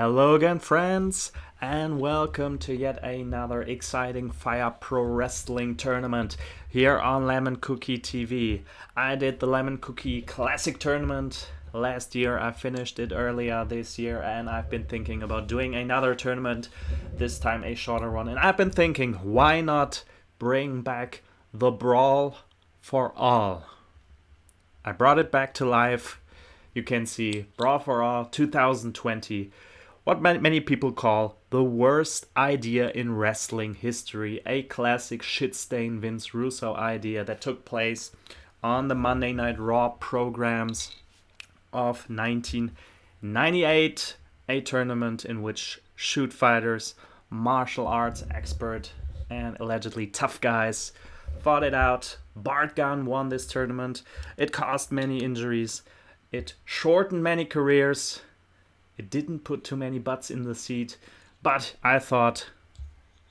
Hello again, friends, and welcome to yet another exciting Fire Pro Wrestling tournament here on Lemon Cookie TV. I did the Lemon Cookie Classic tournament last year. I finished it earlier this year, and I've been thinking about doing another tournament, this time a shorter one. And I've been thinking, why not bring back the Brawl For All? I brought it back to life. You can see Brawl For All 2020. What many people call the worst idea in wrestling history. A classic shit-stain Vince Russo idea that took place on the Monday Night Raw programs of 1998. A tournament in which shoot fighters, martial arts expert, and allegedly tough guys fought it out. Bart Gunn won this tournament. It caused many injuries. It shortened many careers. It didn't put too many butts in the seat. But I thought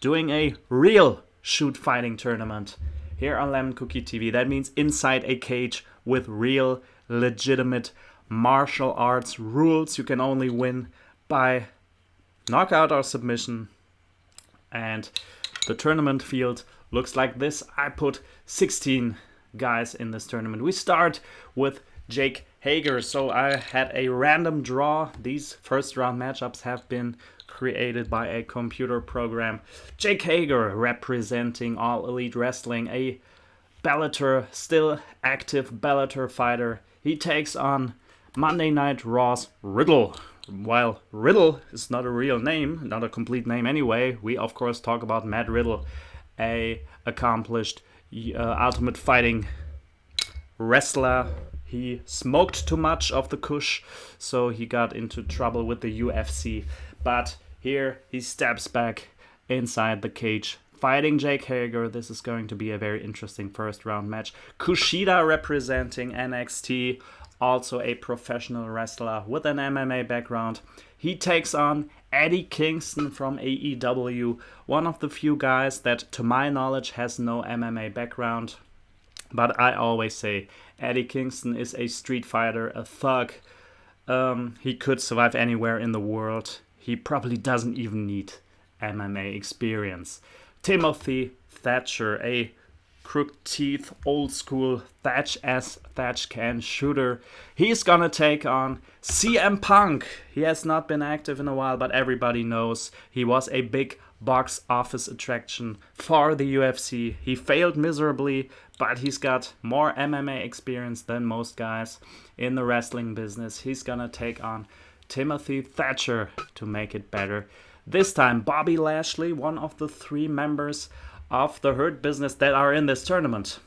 doing a real shoot fighting tournament here on Lemon Cookie TV, that means inside a cage with real, legitimate martial arts rules. You can only win by knockout or submission. And the tournament field looks like this. I put 16 guys in this tournament. We start with Jake Hager. So I had a random draw. These first round matchups have been created by a computer program. Jake Hager representing All Elite Wrestling, a Bellator, still active Bellator fighter. He takes on Monday Night Raw's Riddle. While Riddle is not a real name, not a complete name anyway, we of course talk about Matt Riddle, a accomplished Ultimate Fighting wrestler. He smoked too much of the Kush, so he got into trouble with the UFC. But here he steps back inside the cage, fighting Jake Hager. This is going to be a very interesting first round match. KUSHIDA representing NXT, also a professional wrestler with an MMA background. He takes on Eddie Kingston from AEW, one of the few guys that, to my knowledge, has no MMA background. But I always say Eddie Kingston is a street fighter, a thug. He could survive anywhere in the world. He probably doesn't even need MMA experience. Timothy Thatcher, a crooked teeth, old school Thatch can shooter. He's gonna take on CM Punk. He has not been active in a while, but everybody knows he was a big box office attraction for the UFC. He failed miserably, but he's got more MMA experience than most guys in the wrestling business. He's gonna take on Timothy Thatcher to make it better. This time, Bobby Lashley, one of the 3 members of the Hurt Business that are in this tournament.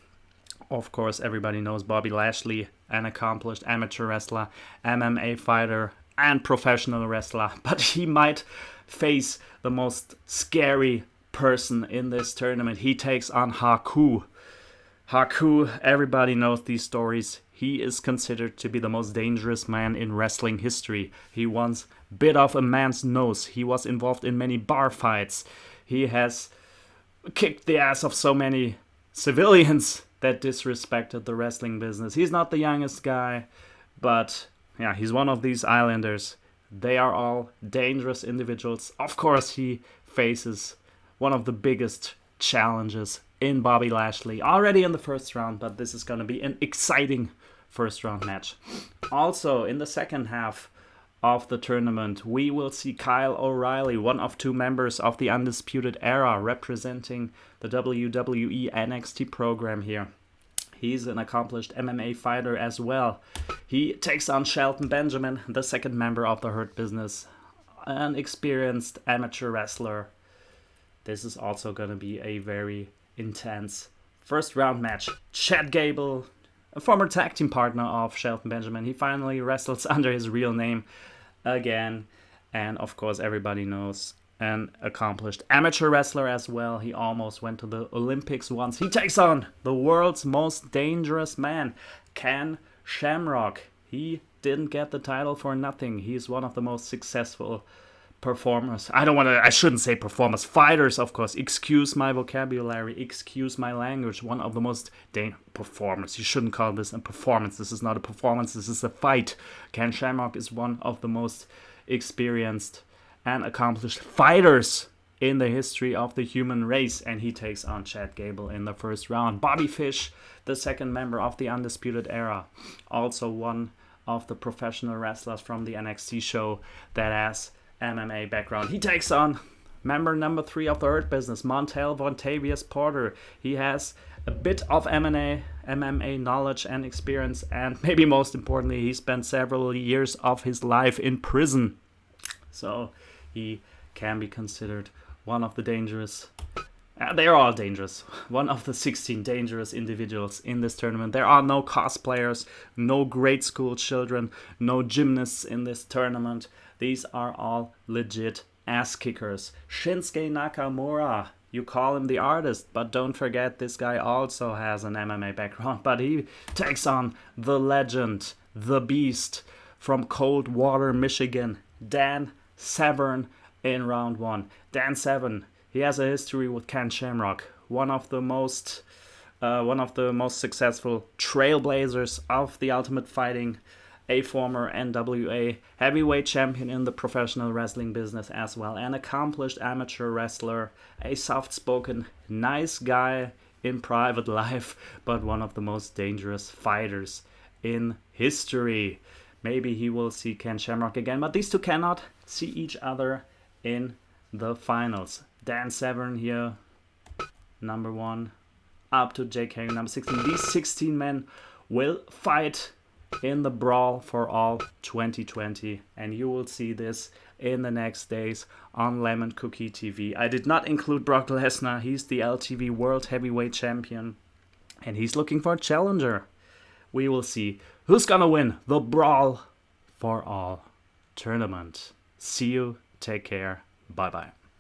Of course, everybody knows Bobby Lashley, an accomplished amateur wrestler, MMA fighter, and professional wrestler, but he might face the most scary person in this tournament. He takes on Haku. Haku, everybody knows these stories. He is considered to be the most dangerous man in wrestling history. He once bit off a man's nose. He was involved in many bar fights. He has kicked the ass of so many civilians that disrespected the wrestling business. He's not the youngest guy, but yeah, he's one of these islanders. They are all dangerous individuals. Of course, he faces one of the biggest challenges in Bobby Lashley already in the first round, but this is going to be an exciting first round match. Also, in the second half of the tournament, we will see Kyle O'Reilly, one of 2 members of the Undisputed Era, representing the WWE NXT program here. He's an accomplished MMA fighter as well. He takes on Shelton Benjamin, the second member of the Hurt Business, an experienced amateur wrestler. This is also going to be a very intense first round match. Chad Gable, a former tag team partner of Shelton Benjamin. He finally wrestles under his real name again. And of course, everybody knows an accomplished amateur wrestler as well. He almost went to the Olympics once. He takes on the world's most dangerous man, Ken Shamrock. He didn't get the title for nothing. He's one of the most successful performers. I shouldn't say performers, fighters, of course. Excuse my vocabulary, excuse my language. One of the most performers. You shouldn't call this a performance. This is not a performance, this is a fight. Ken Shamrock is one of the most experienced and accomplished fighters in the history of the human race, and he takes on Chad Gable in the first round. Bobby Fish, the second member of the Undisputed Era, also one of the professional wrestlers from the NXT show that has MMA background. He takes on member number 3 of the Hurt Business, Montel Vontavious Porter. He has a bit of MMA knowledge and experience, and maybe most importantly, he spent several years of his life in prison. So he can be considered one of the dangerous, they're all dangerous, one of the 16 dangerous individuals in this tournament. There are no cosplayers, no grade school children, no gymnasts in this tournament. These are all legit ass kickers. Shinsuke Nakamura, you call him the artist, but don't forget this guy also has an MMA background, but he takes on the legend, the beast from Coldwater, Michigan, Dan Severn in round 1. Dan Severn, he has a history with Ken Shamrock, one of the most successful trailblazers of the Ultimate Fighting, a former NWA heavyweight champion in the professional wrestling business as well, an accomplished amateur wrestler, a soft-spoken, nice guy in private life, but one of the most dangerous fighters in history. Maybe he will see Ken Shamrock again, but these two cannot see each other in the finals. Dan Severn here, number 1, up to Jake Hager, number 16. These 16 men will fight in the Brawl For All 2020, and you will see this in the next days on Lemon Cookie TV. I did not include Brock Lesnar. He's the LTV World Heavyweight Champion, and he's looking for a challenger. We will see who's gonna win the Brawl For All tournament. See you, take care, bye bye.